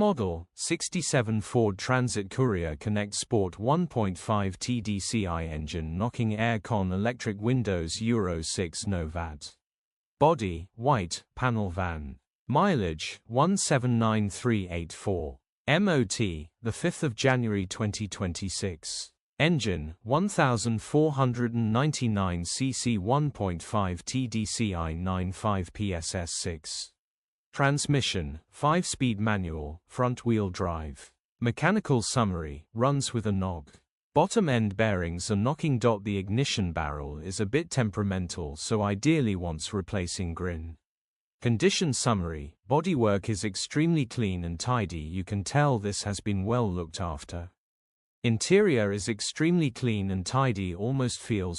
Model, 67 Ford Transit Courier Connect Sport 1.5 Tdci engine knocking aircon electric windows Euro 6 no VAT. Body, white, panel van. Mileage, 179384. MOT, the 5th of January 2026. Engine, 1499 cc 1.5 Tdci 95 PSS6. Transmission, 5-speed manual, front-wheel drive. Mechanical summary, runs with a knock. Bottom end bearings are knocking.the ignition barrel is a bit temperamental so ideally wants replacing grin. Condition summary, bodywork is extremely clean and tidy, you can tell this has been well looked after. Interior is extremely clean and tidy, almost feels